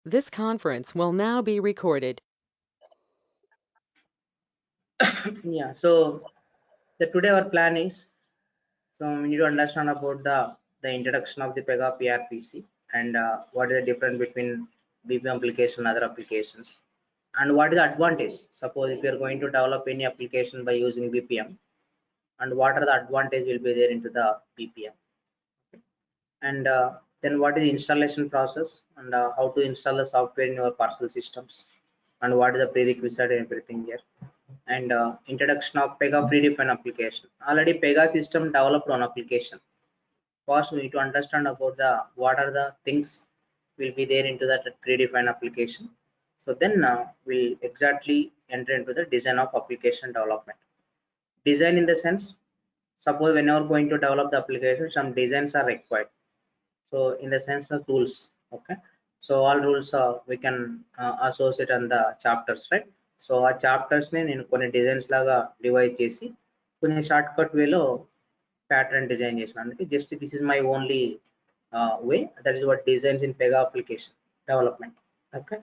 This conference will now be recorded. Yeah, so today our plan is, we need to understand about the introduction of the Pega PRPC and what is the difference between BPM application and other applications, and what is the advantage. Suppose if you are going to develop any application by using BPM, and what are the advantage will be there into the BPM, and then what is the installation process, and how to install the software in your personal systems, and what is the prerequisite and everything here, and introduction of Pega predefined application. Already Pega system developed on application. First, we need to understand about the what are the things will be there into that predefined application. So then we'll exactly enter into the design of application development. Design in the sense, suppose when you're going to develop the application, some designs are required. So in the sense of tools, okay. So all rules we can associate on the chapters, right? So ఆ chapters ని నేను కొన్ని designs లాగా divide చేసి కొన్ని short cut వేలో pattern design చేసిన. అందుకే just this is my only way. That is what designs in Pega application development. Okay,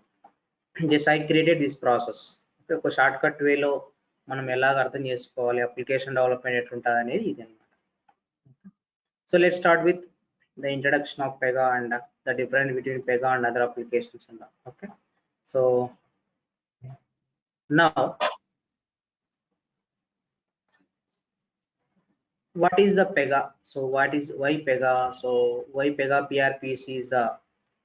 just I created this process. Okay, ఒక షార్ట్ కట్ వేలో మనం ఎలాగ అర్థం చేసుకోవాలి అప్లికేషన్ డెవలప్మెంట్ ఎట్లుంటుంది అనేది ఇది అనమాట. So let's start with the introduction of Pega and the difference between Pega and other applications and all. Okay, so now what is the Pega? So why Pega? So why Pega PRPC is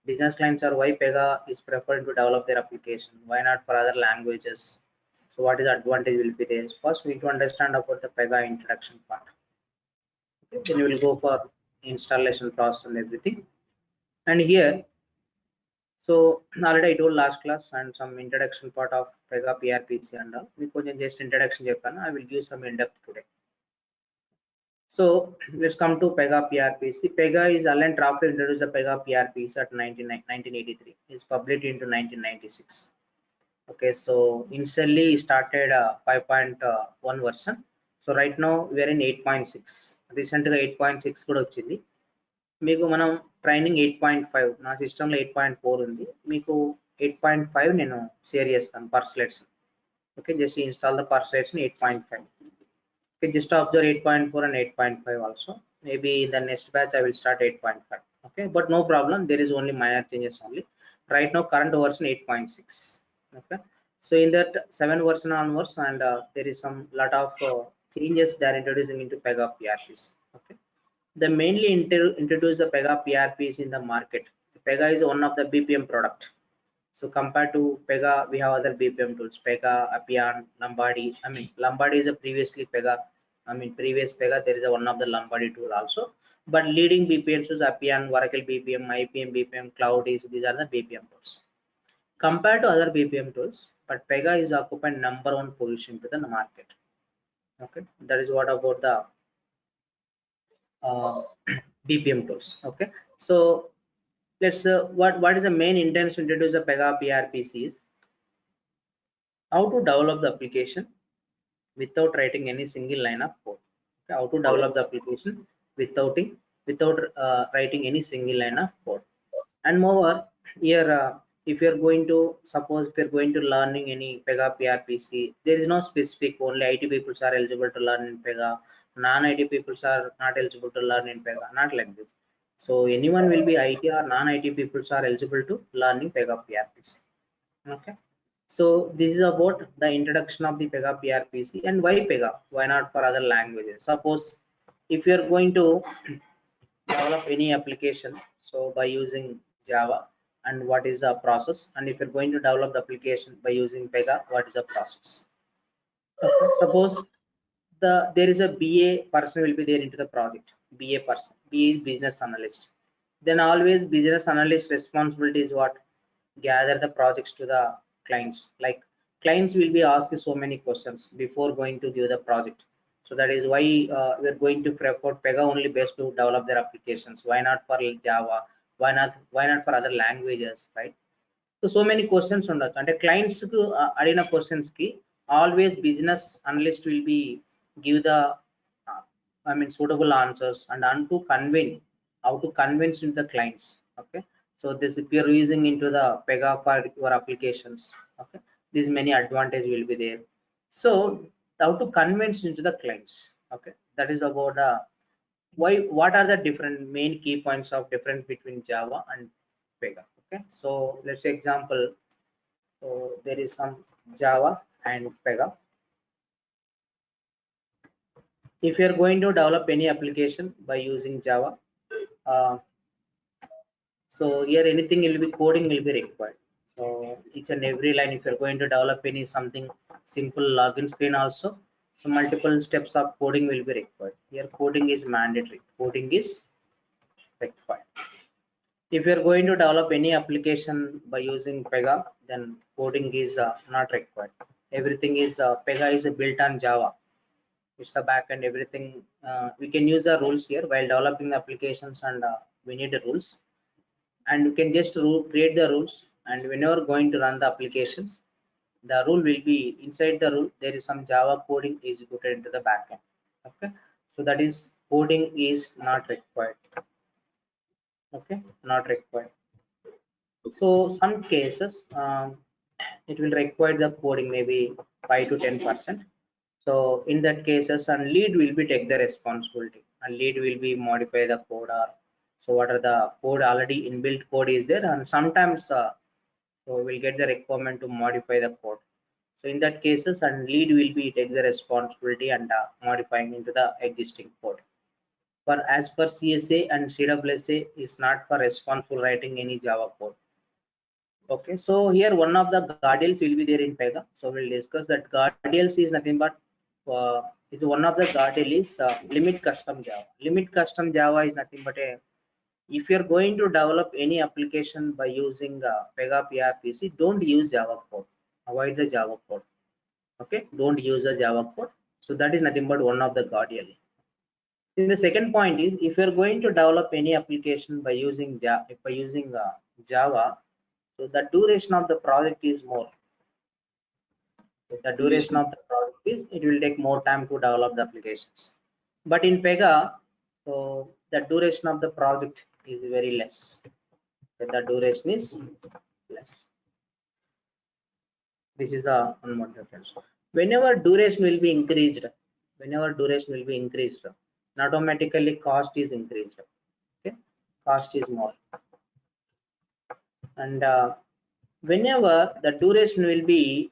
business clients, or why Pega is preferred to develop their application? Why not for other languages? So what is the advantage will be there? First we need to understand about the Pega introduction part. Okay, then we will go for installation process and everything. And here, so already I told last class and some introduction part of Pega PRPC and all. We could just introduction చెప్పాను. I will give some in depth today. So let's come to Pega PRPC. Pega is Alan Traffic introduced the Pega PRPC at 1983. It's published into 1996. Okay, so initially started 5.1 version. So right now we are in 8.6. Recently 8.6 కూడా వచ్చింది. మీకు మనం training 8.5, నా సిస్టంలో 8.4 ఉంది. మీకు 8.5 నేను share చేస్తాను పర్స్లెట్స్. ఓకే, జస్ట్ ఇన్స్టాల్ ద పర్స్లెట్స్ 8.5. okay, just observe 8.4 and 8.5 also. Maybe in the next batch I will start 8.5. okay, but no problem, there is only minor changes only. Right now current version 8.6. okay, so in that 7 version onwards, and there is some lot of changes they are introducing into Pega PRPs. okay, they mainly introduce the Pega PRPs in the market. Pega is one of the BPM product. So compared to Pega, we have other BPM tools: Pega, Appian, Lombardi. I mean, Lombardi is a previously Pega. I mean, previous Pega, there is a one of the Lombardi tool also. But leading BPMs is Appian, Oracle BPM, IPM BPM, Cloud is, these are the BPM tools. Compared to other BPM tools, but Pega is occupying number one position to the market. Okay, that is what about the uh, BPM tools. Okay, so let's what is the main intent to introduce the Pega PRPCs? How to develop the application without writing any single line of code. Okay, how to develop the application without writing any single line of code. And moreover, here if you're going to, suppose if you're going to learning any Pega PRPC, there is no specific only IT people are eligible to learn in Pega, non-IT people are not eligible to learn in Pega, not like this. So anyone will be IT or non-IT people are eligible to learn in Pega PRPC. Okay, so this is about the introduction of the Pega PRPC. And why Pega? Why not for other languages? Suppose if you are going to develop any application, so by using Java, and what is the process? And if you're going to develop the application by using Pega, what is the process? Okay. Suppose there is a BA person will be there into the project. BA person, BA is business analyst. Then always business analyst responsibility is what? Gather the projects to the clients. Like clients will be asked so many questions before going to give the project. So that is why we're going to prefer Pega only best to develop their applications. Why not for Java? Why not for other languages, right? So many questions ఉండొచ్చు. అంటే clients కు అడిగిన questions కి always business analyst will be give the I mean suitable answers, and how to convince the clients. Okay, So this, if you're using into the Pega for your applications, okay, these many advantage will be there. So how to convince into the clients, okay, that is about why, what are the different main key points of difference between Java and Pega. Okay, so let's say example, so there is some Java and Pega. If you are going to develop any application by using Java, uh, so here anything will be coding will be required. So each and every line, if you're going to develop any something simple login screen also, so multiple steps of coding will be required. Here coding is mandatory. Coding is required. If you're going to develop any application by using Pega, then coding is not required. Everything is Pega is built on Java. It's a backend. Everything we can use the rules here while developing the applications, and we need the rules, and you can just create the rules, and whenever going to run the applications, the rule will be inside the rule. There is some Java coding executed into the backend. Okay, so that is coding is not required. Okay, not required. So some cases it will require the coding maybe 5 to 10%. So in that cases, and lead will be take the responsibility, and lead will be modify the code, or so what are the code already inbuilt code is there, and sometimes so we'll get the requirement to modify the code. So in that cases, and lead will be take the responsibility and modifying into the existing code. For as per CSA and CWSA is not for responsible writing any Java code. Okay, so here one of the guardrails will be there in Pega. So we'll discuss that guardrails is nothing but is one of the guardrail is limit custom Java. Limit custom Java is nothing but a, if you're going to develop any application by using Pega PRPC, don't use Java code. Avoid the Java code. Okay, don't use the Java code. So that is nothing but one of the guardrail. Then the second point is, if you're going to develop any application by using Java, so the duration of the project is more. The duration of the project is, it will take more time to develop the applications. But in Pega, so the duration of the project is very less. So the duration is less. This is the one more difference. Whenever duration will be increased, automatically cost is increased. Okay, cost is more. And whenever the duration will be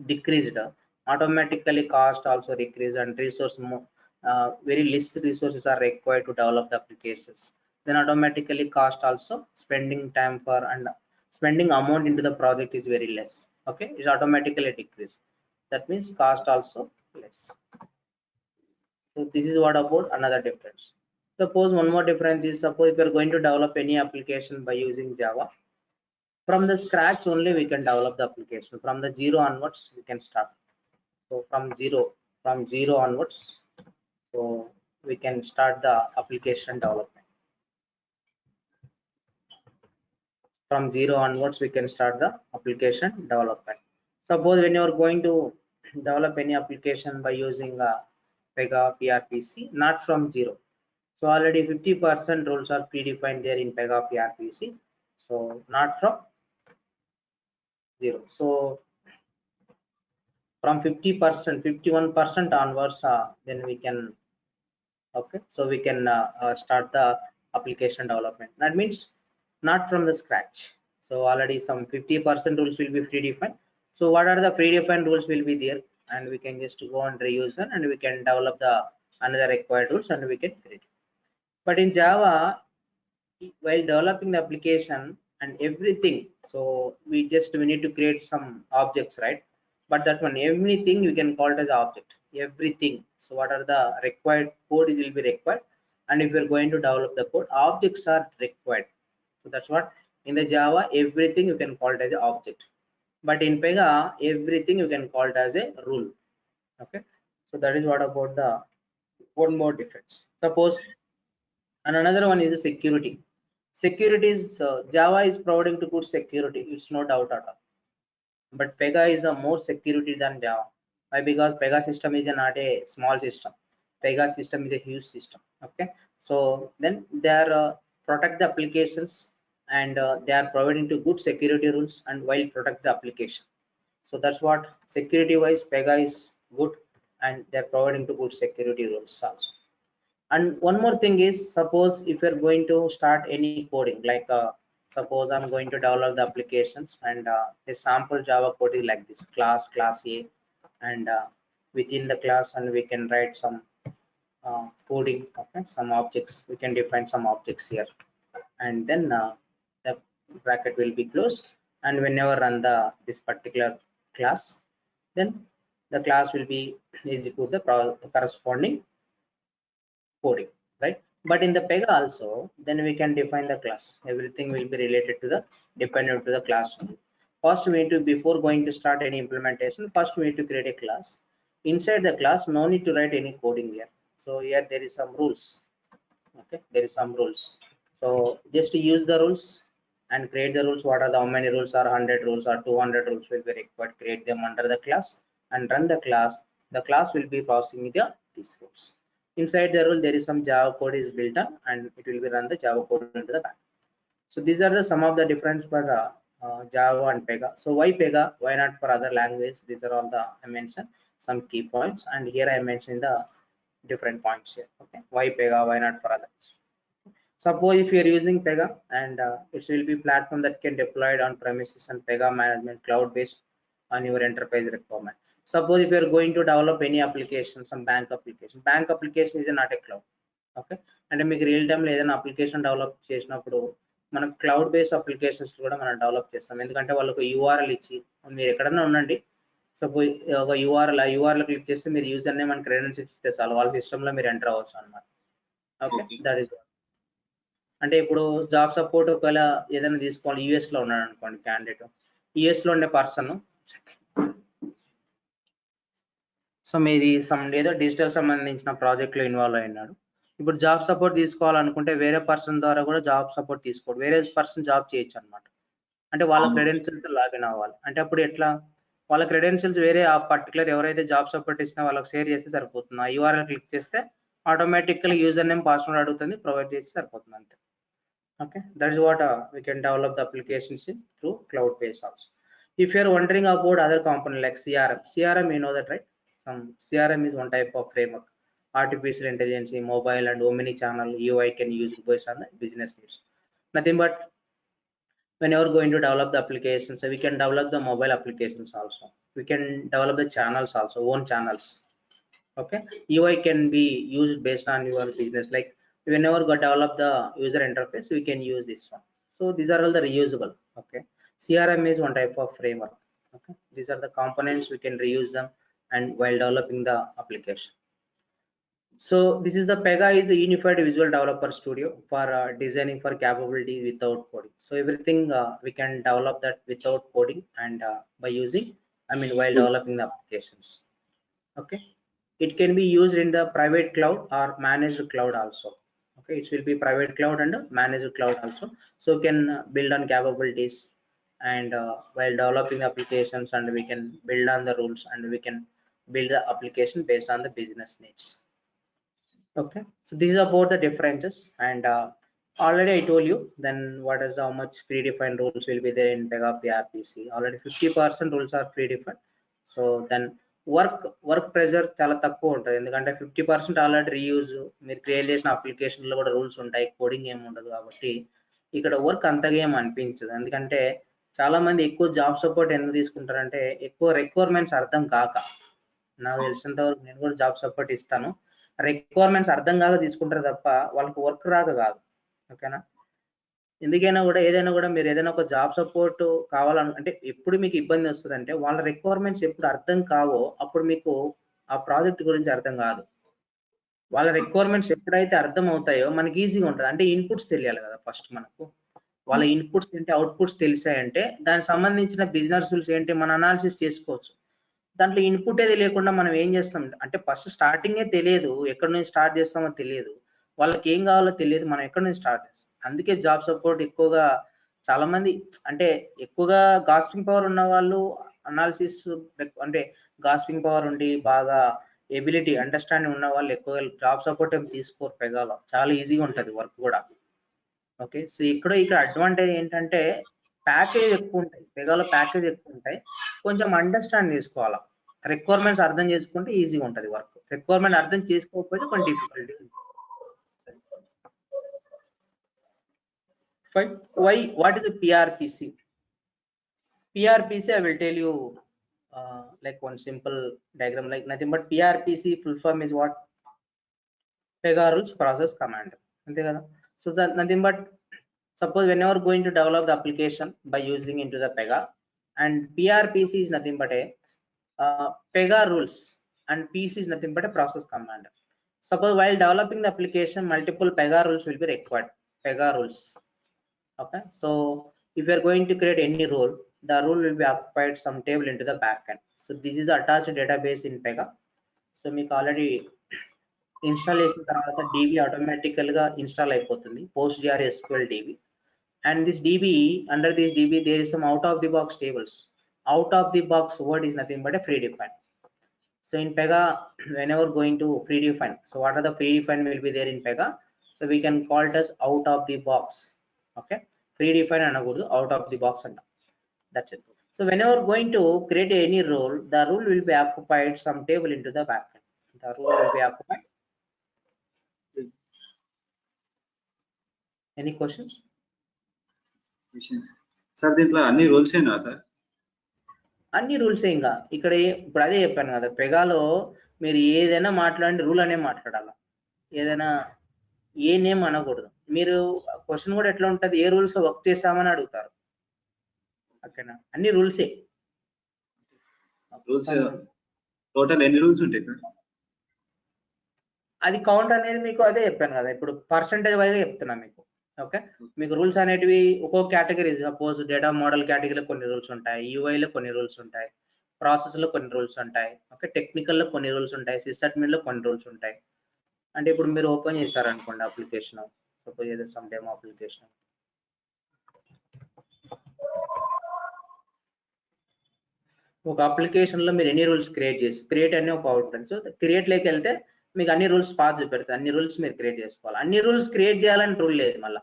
decreased, automatically cost also decrease, and resource very less resources are required to develop the applications. Then automatically cost also, spending time for and spending amount into the project is very less. Okay, it automatically decrease. That means cost also less. So this is what about another difference. Suppose one more difference is, suppose if you are going to develop any application by using Java, from the scratch only we can develop the application. From the zero onwards we can start. So from zero onwards, so we can start the application development. From zero onwards we can start the application development. Suppose when you are going to develop any application by using Pega PRPC, not from zero. So already 50% rules are predefined there in Pega PRPC. So not from zero. So from 50%, 51% onwards, then we can, okay, so we can start the application development. That means not from the scratch. So already some 50% rules will be predefined. So what are the predefined rules will be there, and we can just go and reuse them, and we can develop the another required rules, and we can create. But in Java, while developing the application and everything, so we need to create some objects, right? But that one, everything you can call it as object, everything. So what are the required code will be required, and if you're going to develop the code, objects are required. So that's what in the Java, everything you can call it as an object, but in Pega, everything you can call it as a rule. Okay, so that is what about the one more difference. Suppose, and another one is the security. Security is Java is providing to good security, it's no doubt at all, but Pega is a more security than Java. Why? Because Pega system is not a small system. Pega system is a huge system. Okay, so then there are protect the applications, and they are providing to good security rules and while protect the application. So that's what security wise Pega is good, and they're providing to good security rules also. And one more thing is, suppose if you're going to start any coding, like suppose I'm going to develop the applications, and a sample Java code is like this: class A, and within the class, and we can write some coding, okay, some objects. We can define some objects here, and then the bracket will be closed. And whenever run this particular class, then the class will be execute the corresponding coding, right? But in the Pega also, then we can define the class. Everything will be related to the dependent to the class. First, we need to, before going to start any implementation, first we need to create a class. Inside the class, no need to write any coding here. So here there is some rules. Okay, there is some rules. So just use the rules and create the rules. What are the, how many rules are 100 rules or 200 rules will be required? Create them under the class and run the class. The class will be processing these rules. Inside the rule, there is some Java code is built up, and it will be run the Java code into the back. So these are the some of the difference for Java and Pega. So why Pega? Why not for other language? These are all the I mentioned some key points, and here I mentioned the different points here. Okay, why Pega? Why not for others? Suppose if you are using Pega, and it will be platform that can deploy it on premises and Pega management cloud based on your enterprise requirement. Suppose if you are going to develop any application, some bank application is not a cloud. Okay, అంటే మీకు real టైంలో ఏదైనా application develop చేసినప్పుడు మనం cloud based applications కూడా మనం develop చేస్తాం. ఎందుకంటే వాళ్ళకు యూఆర్ఎల్ ఇచ్చి మీరు ఎక్కడన్నా ఉండండి, సపోజ్ ఒక యూఆర్ఎల్ క్లిక్ చేస్తే మీరు యూజర్ నేమ్ అండ్ క్రెడెన్షియల్స్ ఇస్తే చాలు, వాళ్ళ సిస్టంలో మీరు ఎంటర్ అవ్వచ్చు అనమాట. Okay, that is. అంటే ఇప్పుడు జాబ్ సపోర్ట్ ఒకవేళ ఏదైనా తీసుకోవాలి, యూఎస్ లో ఉన్నాడు అనుకోండి క్యాండిడేట్, యూఎస్ లో ఉండే పర్సన్, సో మీది సమ్ ఏదో డిజిటల్ సంబంధించిన ప్రాజెక్ట్ లో ఇన్వాల్వ్ అయినాడు. ఇప్పుడు జాబ్ సపోర్ట్ తీసుకోవాలనుకుంటే వేరే పర్సన్ ద్వారా కూడా జాబ్ సపోర్ట్ తీసుకోడు, వేరే పర్సన్ జాబ్ చేయొచ్చు అనమాట. అంటే వాళ్ళ క్రెడెన్షియల్స్ లాగిన్ అవ్వాలి. అంటే అప్పుడు ఎట్లా, వాళ్ళ క్రెడెన్షియల్స్ వేరే ఆ పర్టికులర్ ఎవరైతే జాబ్ సపోర్ట్ ఇచ్చినా వాళ్ళకి షేర్ చేస్తే సరిపోతుంది. ఆ యూఆర్ఎల్ క్లిక్ చేస్తే ఆటోమేటిక్గా యూజర్ నేమ్ పాస్వర్డ్ అడుగుతుంది, ప్రొవైడ్ చేస్తే సరిపోతుంది అంతే. Okay, that is what we can develop the applications through cloud based also. If you are wondering about other component like CRM, you know that, right? Some CRM is one type of framework. Artificial intelligence, mobile and omni channel UI can use based on the business needs. Nothing but when you are going to develop the applications, so we can develop the mobile applications also. We can develop the channels also, own channels. Okay, UI can be used based on your business. Like whenever we develop the user interface, we can use this one. So these are all the reusable. Okay, CRM is one type of framework. Okay, these are the components, we can reuse them and while developing the application. So this is the Pega is a unified visual developer studio for designing for capability without coding. So everything we can develop that without coding, and by using, while developing the applications. Okay, it can be used in the private cloud or managed cloud also. Okay, it will be private cloud and managed cloud also. So we can build on capabilities, and while developing applications, and we can build on the rules, and we can build the application based on the business needs. Okay, so this is about the differences, and already I told you then what is how much predefined rules will be there in Pega PRPC. Already 50% rules are predefined. So then work pressure చాలా తక్కువ ఉంటుంది, ఎందుకంటే 50% already reuse, మీరు create చేసిన అప్లికేషన్లో కూడా rules ఉంటాయి, coding ఏమి ఉండదు. కాబట్టి ఇక్కడ వర్క్ అంతగా ఏం అనిపించదు. ఎందుకంటే చాలా మంది ఎక్కువ జాబ్ సపోర్ట్ ఎందుకు తీసుకుంటారంటే ఎక్కువ రిక్వైర్మెంట్స్ అర్థం కాక. నాకు తెలిసినంత వరకు నేను కూడా జాబ్ సపోర్ట్ ఇస్తాను, రిక్వైర్మెంట్స్ అర్థం కాక తీసుకుంటారు తప్ప వాళ్ళకి వర్క్ రాక కాదు. ఓకేనా, ఎందుకైనా కూడా ఏదైనా కూడా మీరు ఏదైనా ఒక జాబ్ సపోర్ట్ కావాలంటే ఎప్పుడు మీకు ఇబ్బంది వస్తుంది అంటే వాళ్ళ రిక్వైర్మెంట్స్ ఎప్పుడు అర్థం కావో అప్పుడు మీకు ఆ ప్రాజెక్ట్ గురించి అర్థం కాదు. వాళ్ళ రిక్వైర్మెంట్స్ ఎప్పుడైతే అర్థం అవుతాయో మనకి ఈజీగా ఉంటుంది. అంటే ఇన్పుట్స్ తెలియాలి కదా ఫస్ట్ మనకు, వాళ్ళ ఇన్పుట్స్ ఏంటి అవుట్పుట్స్ తెలిసాయంటే దానికి సంబంధించిన బిజినెస్ రూల్స్ ఏంటి మన అనాలిసిస్ చేసుకోవచ్చు. దాంట్లో ఇన్పుట్ ఏది లేకుండా మనం ఏం చేస్తాం అంటే ఫస్ట్ స్టార్టింగే తెలియదు, ఎక్కడి నుంచి స్టార్ట్ చేస్తామో తెలియదు, వాళ్ళకి ఏం కావాలో తెలియదు, మనం ఎక్కడి నుంచి స్టార్ట్ చేస్తాం. అందుకే జాబ్ సపోర్ట్ ఎక్కువగా చాలా మంది అంటే ఎక్కువగా గాస్పింగ్ పవర్ ఉన్న వాళ్ళు అనాలిసిస్ అంటే గాస్పింగ్ పవర్ ఉండి బాగా ఎబిలిటీ అండర్స్టాండింగ్ ఉన్న వాళ్ళు ఎక్కువ జాబ్ సపోర్ట్ ఏం తీసుకోరు. పెగాలో చాలా ఈజీగా ఉంటుంది వర్క్ కూడా. ఓకే. సో ఇక్కడ అడ్వాంటేజ్ ఏంటంటే ప్యాకేజ్ ఎక్కువ ఉంటాయి, పెగాలో ప్యాకేజ్ ఎక్కువ ఉంటాయి. కొంచెం అండర్స్టాండ్ చేసుకోవాలా, రిక్వైర్మెంట్స్ అర్థం చేసుకుంటే ఈజీగా ఉంటుంది వర్క్. రిక్వైర్మెంట్ అర్థం చేసుకోకపోతే కొంచెం difficulty. Fine. Why? What is the PRPC? PRPC, I will tell you like one simple diagram, like nothing but PRPC full form is what? Pega Rules Process Command. So that nothing but, suppose whenever going to develop the application by using into the Pega, and PRPC is nothing but a Pega rules, and PC is nothing but a process command. Suppose while developing the application, multiple Pega rules will be required. Pega rules. Okay, so if you are going to create any role, the rule will be occupied some table into the backend. So this is the attached database in Pega. So మీకు already install చేసిన తర్వాత DB ఆటోమేటికల్ గా install అయిపోతుంది, PostgreSQL DB. And this DB, under this DB there is some out of the box tables. Out of the box word is nothing but a predefined. So in Pega, whenever going to predefine, so what are the predefined will be there in Pega, so we can call it as out of the box. Okay, predefine anagudu, out of the box and that's it. So whenever going to create any role, the role will be occupied some table into the backend. The role will be occupied. Any questions? Sir దీంట్లో అన్ని rules ఏనా sir? అన్ని rules ఇంకా ఇక్కడ ఇప్పుడు అదే చెప్పాను కదా, పెగాలో మీరు ఏదైనా మాట్లాడండి రూల్ అనే మాట్లాడాలి, ఏదైనా ఏ నేమ్ అనకూడదు. మీరు క్వశ్చన్ కూడా ఎట్లా ఉంటుంది, ఏ రూల్స్ వర్క్ చేసామని అడుగుతారు. ఓకేనా, అన్ని రూల్సే. టోటల్ ఎన్ని రూల్స్ ఉంటాయి సార్? అది కౌంట్ అనేది మీకు అదే చెప్పాను కదా, ఇప్పుడు పర్సంటేజ్ వైజ్ చెప్తున్నా మీకు. ఓకే, మీకు రూల్స్ అనేటివి ఒక్కొక్క కేటగిరీ, సపోజ్ డేటా మోడల్ కేటగిరీలో కొన్ని రూల్స్ ఉంటాయి, యూఐలో కొన్ని రూల్స్ ఉంటాయి, ప్రాసెస్లో కొన్ని రూల్స్ ఉంటాయి, ఓకే, టెక్నికల్లో కొన్ని రూల్స్ ఉంటాయి, సిస్అడ్మిన్లో కొన్ని రూల్స్ ఉంటాయి. అంటే ఇప్పుడు మీరు ఓపెన్ చేశారనుకోండి అప్లికేషన్, సపోజ్ ఏదో సమ్ డెమో అప్లికేషన్, ఒక అప్లికేషన్లో మీరు ఎన్ని రూల్స్ క్రియేట్ అనే ఒక అవుట్పుట్. సో క్రియేట్లోకి వెళ్తే మీకు అన్ని రూల్స్ పాస్ చూపెడతాయి, అన్ని రూల్స్ మీరు క్రియేట్ చేసుకోవాలి. అన్ని రూల్స్ క్రియేట్ చేయాలని రూల్ లేదు మళ్ళీ.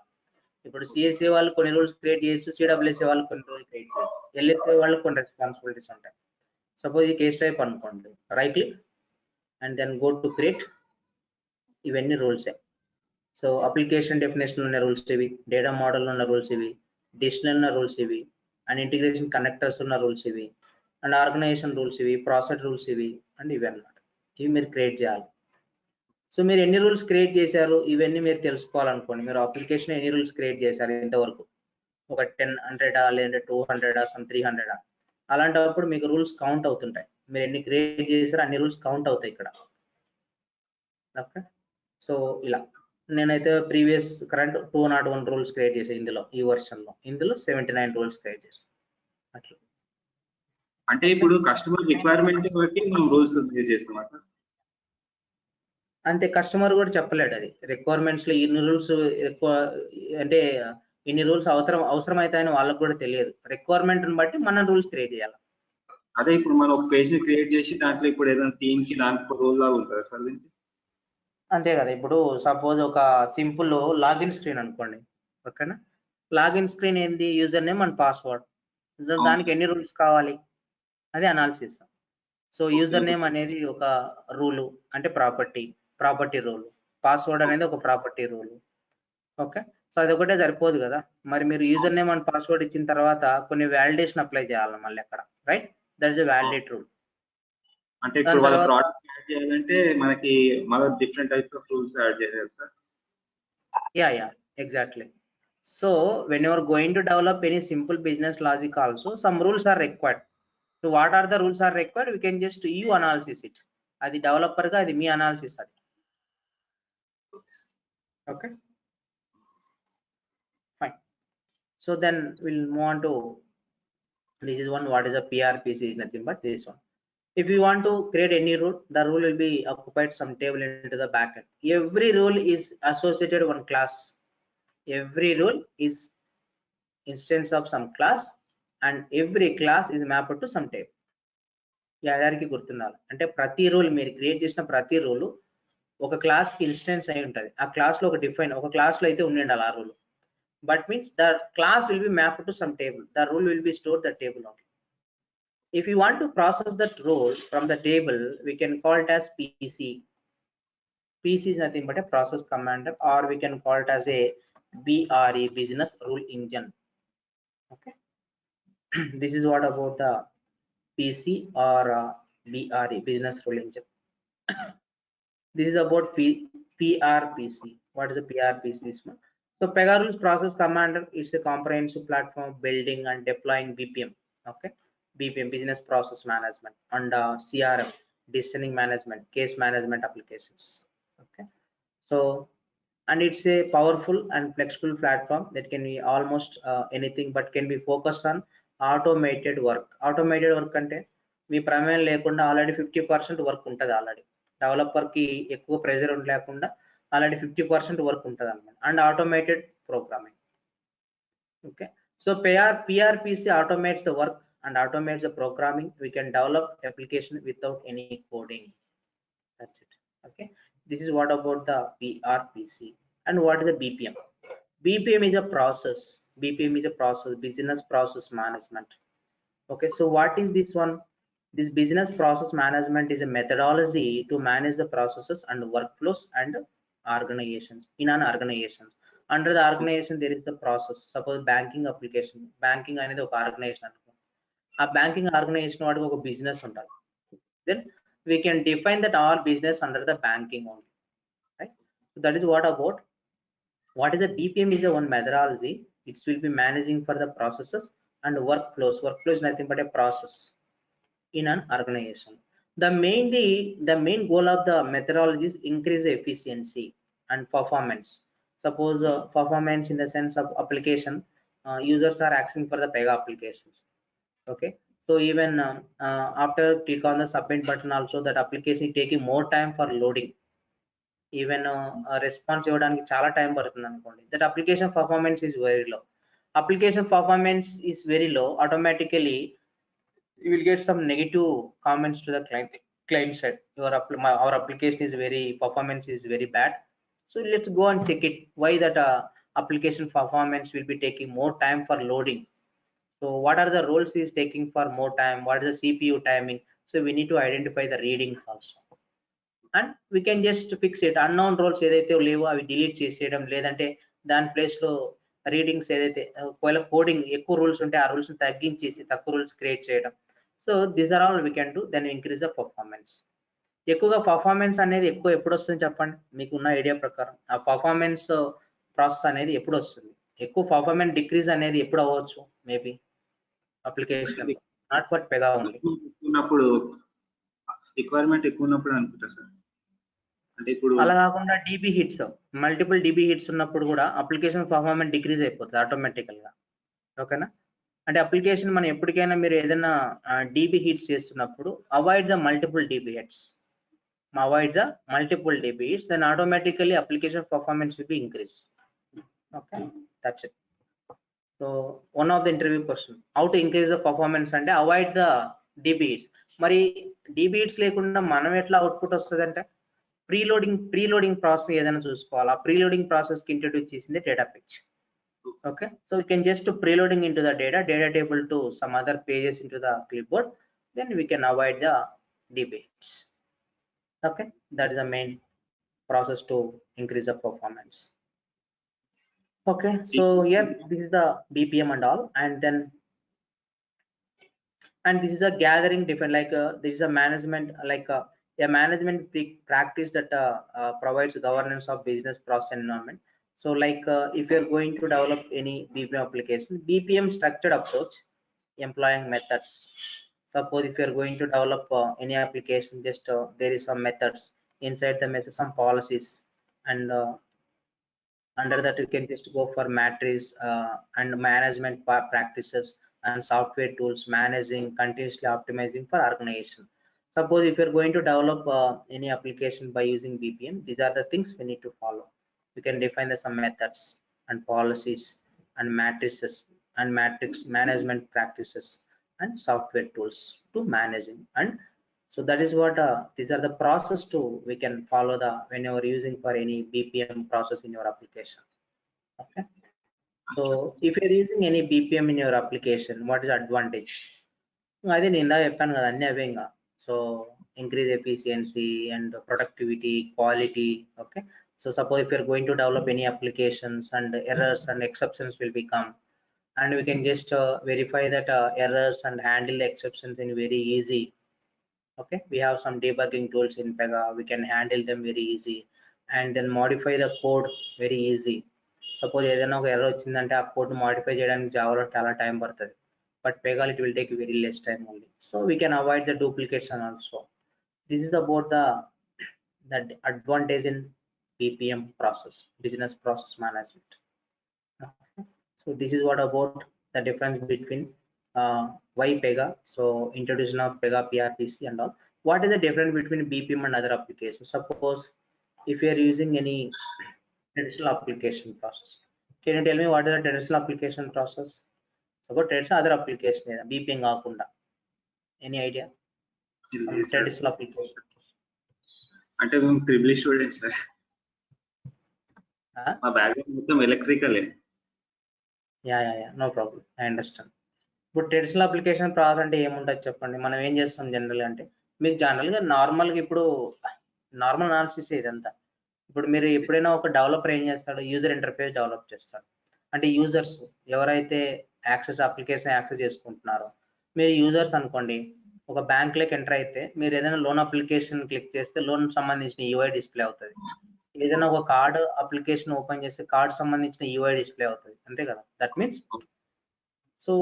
ఇప్పుడు సిఎస్ఏ వాళ్ళు కొన్ని రూల్స్ క్రియేట్ చేయొచ్చు, సిడబ్ల్యూఎస్ఏ వాళ్ళు కొన్ని రూల్స్ క్రియేట్ చేయొచ్చు, ఎల్ఎస్ఏ వాళ్ళు కొన్ని రెస్పాన్సిబిలిటీస్ ఉంటాయి. సపోజ్ ఈ కేస్ టైప్ అనుకోండి, right click and then go to create. ఇవన్నీ రూల్సే. సో అప్లికేషన్ డెఫినేషన్ ఉన్న రూల్స్ ఇవి, డేటా మోడల్ ఉన్న రూల్స్ ఇవి, డిక్షనరీ ఉన్న రూల్స్ ఇవి, అండ్ ఇంటిగ్రేషన్ కనెక్టర్స్ ఉన్న రూల్స్ ఇవి, అండ్ ఆర్గనైజేషన్ రూల్స్ ఇవి, ప్రాసెస్ రూల్స్ ఇవి, అండ్ ఇవి అన్నమాట. ఇవి మీరు క్రియేట్ చేయాలి. సో మీరు ఎన్ని రూల్స్ క్రియేట్ చేశారు ఇవన్నీ మీరు తెలుసుకోవాలనుకోండి, మీరు అప్లికేషన్ ఎన్ని రూల్స్ క్రియేట్ చేశారు ఇంతవరకు, ఒక 10, 100 లేదంటే 200 సమ్ 300, అలాంటప్పుడు మీకు రూల్స్ కౌంట్ అవుతుంటాయి. మీరు ఎన్ని క్రియేట్ చేశారో అన్ని రూల్స్ కౌంట్ అవుతాయి ఇక్కడ. ఓకే, సో ఇలా నేనైతే ప్రీవియస్ కరెంట్ 201 రూల్స్ క్రియేట్ చేశాను ఇందులో, ఈ వర్షన్లో. ఇందులో 79 రూల్స్ క్రియేట్ చేశాను. అట్లా అంటే ఇప్పుడు కస్టమర్ రిక్వైర్మెంట్ బట్టి మనం రూల్స్ యూజ్ చేస్తామా సార్? అంతే, కస్టమర్ కూడా చెప్పలేడు అది. రిక్వైర్మెంట్స్ లో ఇన్ని రూల్స్ ఎక్కువ అంటే ఇన్ని రూల్స్ అవసరం అవుతాయని వాళ్ళకి కూడా తెలియదు. రిక్వైర్మెంట్ బట్టి మనం రూల్స్ క్రియేట్ చేయాలి. అదే ఇప్పుడు మనం ఒక పేజ్ ని క్రియేట్ చేసి దాంట్లో ఇప్పుడు ఏదైనా థీమ్ కి దానికి రూల్ లాగా ఉంటుంది సార్ దీనికి? అంతే కదా, ఇప్పుడు సపోజ్ ఒక సింపుల్ లాగిన్ స్క్రీన్ అనుకోండి, ఓకేనా. లాగిన్ స్క్రీన్ ఏంది, యూజర్ నేమ్ అండ్ పాస్వర్డ్. దానికి ఎన్ని రూల్స్ కావాలి అది అనాలిసిస్. సో యూజర్ నేమ్ అనేది ఒక రూలు, అంటే ప్రాపర్టీ రూల్. పాస్వర్డ్ అనేది ఒక ప్రాపర్టీ రూల్. ఓకే, సో అది ఒకటే సరిపోదు కదా, మరి మీరు యూజర్ నేమ్ అండ్ పాస్వర్డ్ ఇచ్చిన తర్వాత కొన్ని వ్యాలిడేషన్ అప్లై చేయాలి మళ్ళీ అక్కడ, right? That is a validate rule. అంటే ఇప్పుడు వాళ్ళ ప్రోడక్ట్ యాడ్ చేయాలంటే మనకి మళ్ళీ different types of rules add చేయాలి sir? Yeah exactly. So when you are going to develop any simple business logic also some rules are required. So what are the rules are required, we can just you analysis it. అది developer గా అది మీ analysis అది. Okay, fine. So then we'll move on to this is one. What is a PRPC? Is nothing but this one. If you want to create any rule, the rule will be occupied some table into the backend. Every rule is associated one class. Every rule is instance of some class, and every class is mapped to some table. యాదారికి గుర్తుండాలి. అంటే ప్రతి rule మీరు create చేసిన ప్రతి rule ఒక class కి instance అయి ఉంటుంది. ఆ క్లాస్ లో ఒక క్లాస్ లో అయితే ఉండాలి ఆ rule. but means the class will be mapped to some table. The rule will be stored the table only. If you want to process that rule from the table, we can call it as PC. PC is nothing but a process commander, or we can call it as a BRE, business rule engine. Okay. This is what about the PC or BRE, business rule engine. This is about PRPC. What is the PRPC? This one. So Pega Rules Process Commander, it's a comprehensive platform building and deploying BPM. Okay, BPM, business process management, and CRM, decisioning management, case management applications. Okay, so and it's a powerful and flexible platform that can be almost anything, but can be focused on automated work. Automated work అంటే మీ ప్రమేయం లేకుండా already 50% work ఉంటుంది. Already developer కి ఎక్కువ pressure లేకుండా already 50% work ఉంటుంది అనమాట. And automated programming. Okay, so PRPC automates the work and automates the programming. We can develop application without any coding. That's it. Okay, this is what about the PRPC. And what is the BPM? BPM is a process. BPM is a process, business process management. Okay, so what is this one? This business process management is a methodology to manage the processes and workflows and organizations in an organization. Under the organization there is the process. Suppose banking application, banking అనేది ఒక organisation అనుకో. ఆ banking organisation వాటికి ఒక business ఉంటుంది. Then we can define that all business under the banking only, right? So that is what about what is the BPM is the one methodology. It will be managing for the processes and workflows. Workflow is nothing but a process in an organization. The main goal of the methodology is increase the efficiency and performance. Suppose performance in the sense of application, users are asking for the Pega applications. Okay, so even after click on the submit button also, that application is taking more time for loading. Even response ఇవ్వడానికి చాలా time పడుతుంది అనుకోండి. That application performance is very low. Application performance is very low, automatically you will get some negative comments to the client side. Our application is performance is very bad. So let's go and check it, why that application performance will be taking more time for loading. So what are the roles is taking for more time? What is the CPU timing? So we need to identify the readings also, and we can just fix it. Unknown roles ఏదైతే లేవో అవి delete చేసేయడం, లేదంటే దాని place లో readings ఏదైతే ఒకవేళ coding ఎక్కువ రూల్స్ ఉంటే ఆ రూల్స్ తగ్గించేసి తక్కువ రూల్స్ క్రియేట్ చేయడం. So these are all we can do, then increase the performance. ఎక్కువగా పర్ఫార్మెన్స్ అనేది ఎక్కువ ఎప్పుడు వస్తుంది చెప్పండి, మీకున్న ఐడియా ప్రకారం. ఆ పర్ఫార్మెన్స్ ప్రాసెస్ అనేది ఎప్పుడు వస్తుంది? ఎక్కువ పర్ఫార్మెన్స్ డిక్రీజ్ అనేది ఎప్పుడు అవ్వచ్చు? Maybe application not for Pega only. ఉన్నప్పుడు రిక్వైర్మెంట్ ఎక్కువ ఉన్నప్పుడు అనుకుంటా సార్. అంటే ఇప్పుడు అలా కాకుండా DB hits, multiple DB hits ఉన్నప్పుడు కూడా అప్లికేషన్ పర్ఫార్మెన్స్ డిక్రీజ్ అయిపోతుంది ఆటోమేటికల్ గా. ఓకేనా? అంటే అప్లికేషన్ మనం ఎప్పటికైనా మీరు ఏదైనా డీబీ హిట్స్ చేస్తున్నప్పుడు avoid the multiple DB hits. Then automatically application performance will be increased. Okay, that's it. So one of the interview question, how to increase the performance అంటే avoid the DB hits. మరి DB hits లేకుండా మనం ఎట్లా output వస్తుంది అంటే ప్రీలోడింగ్ process ఏదైనా చూసుకోవాలి. ఆ ప్రీలోడింగ్ ప్రాసెస్ కి ఇంట్రడ్యూస్ చేసింది data pitch. Okay, so we can just preloading into the data table to some other pages into the clipboard, then we can avoid the DB hits. Okay, that is the main process to increase the performance. Okay, so here this is the BPM and all, and this is a gathering different, like this is a management, like a management practice that provides governance of business process environment. So like if you're going to develop any BPM application, BPM structured approach employing methods. Suppose if you're going to develop any application, just there is some methods, inside the method some policies, and under that you can just go for matrix and management practices and software tools, managing, continuously optimizing for organization. Suppose if you're going to develop any application by using BPM, these are the things we need to follow. We can define some methods and policies and matrices and matrix management practices and software tools to managing. And so that is what these are the process to we can follow the whenever using for any BPM process in your application. Okay, So if you're using any BPM in your application, what is advantage? అదే నేను ఇందాక చెప్పాను కదా అన్ని అవే ఇంకా. So increase efficiency and productivity, quality. Okay, so suppose if you're going to develop any applications and errors and exceptions will become, and we can just verify that errors and handle the exceptions in very easy. Okay, we have some debugging tools in Pega, we can handle them very easy and then modify the code very easy. Suppose ఏదైనా ఒక error వచ్చిందంటే ఆ code modify చేయడానికి జావాలో చాలా time పడుతుంది, but Pega it will take very less time only, so we can avoid the duplication also. This is about the advantage in BPM process, business process management. Okay. So this is what about the difference between why Pega. So introduction of Pega PRPC and all. What is the difference between BPM and other applications? Suppose if you are using any traditional application process, can you tell me what is the traditional application process? Suppose traditional other application BPM kaakunda, any idea? Some traditional application. అంటే మేము triple students sir, మా background మొత్తం electrical. Yeah no problem, I understand. ఇప్పుడు traditional application process అంటే ఏముంటుంది చెప్పండి. మనం ఏం చేస్తాం జనరల్గా అంటే, మీకు జనరల్గా నార్మల్గా ఇప్పుడు నార్మల్ అనాలిసిస్ ఇదంతా. ఇప్పుడు మీరు ఎప్పుడైనా ఒక డెవలపర్ ఏం చేస్తాడు, యూజర్ ఇంటర్ఫేస్ డెవలప్ చేస్తాడు. అంటే యూజర్స్ ఎవరైతే అప్లికేషన్ యాక్సెస్ చేసుకుంటున్నారో, మీరు యూజర్స్ అనుకోండి, ఒక బ్యాంక్లోకి ఎంటర్ అయితే మీరు ఏదైనా లోన్ అప్లికేషన్ క్లిక్ చేస్తే లోన్ సంబంధించిన యూఐ డిస్ప్లే అవుతుంది. ఏదైనా ఒక కార్డు అప్లికేషన్ ఓపెన్ చేస్తే కార్డు సంబంధించిన యూఐ డిస్ప్లే అవుతుంది, అంతే కదా. That means so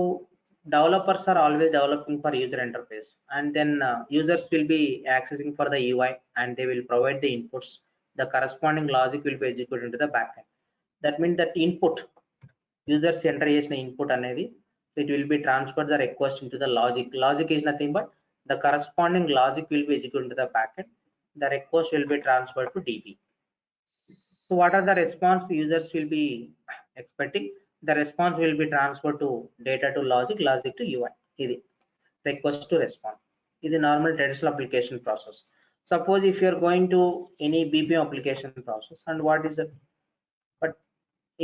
developers are always developing for user interface, and then users will be accessing for the UI and they will provide the inputs. The corresponding logic will be executed into the backend. That means that input, users enter చేసిన input అనేది, it will be transferred the request into the logic. Logic is nothing but the corresponding logic will be executed into the backend. The request will be transferred to DB. So what are the response users will be expecting? The response will be transferred to data to logic, logic to UI. This request to response. This is normal traditional application process. Suppose if you are going to any BPM application process, and what is it? But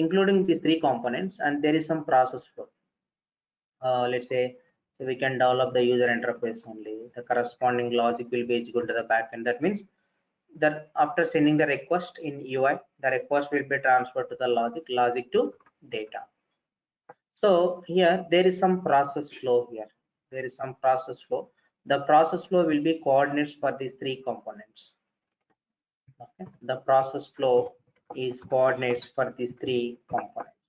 including these three components, and there is some process flow. Let's say so we can develop the user interface only. The corresponding logic will be executed to the backend. That means that after sending the request in UI, the request will be transferred to the logic, logic to data. So here there is some process flow here. There is some process flow. The process flow will be coordinates for these three components. Okay. The process flow is coordinates for these three components.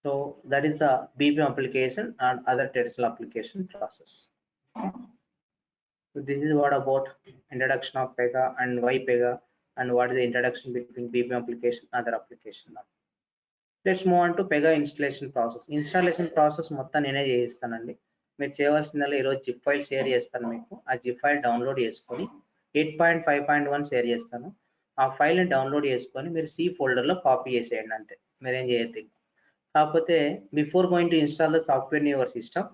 So that is the BPM application and other traditional application process. So this is what about introduction of Pega and why Pega, and what is the introduction between BPM application and other application. Let's move on to Pega installation process. Installation process మొత్తం నేనే చేయిస్తానండి. మీరు చేయవలసిందల్లా ఈరోజు zip file share చేస్తాను మీకు. ఆ zip file download చేసుకొని 8.5.1 share చేస్తాను. ఆ ఫైల్ని డౌన్లోడ్ చేసుకొని మీరు C ఫోల్డర్లో కాపీ చేసేయండి, అంతే. మీరేం చేయొద్దు. కాకపోతే before going to install the software in your system,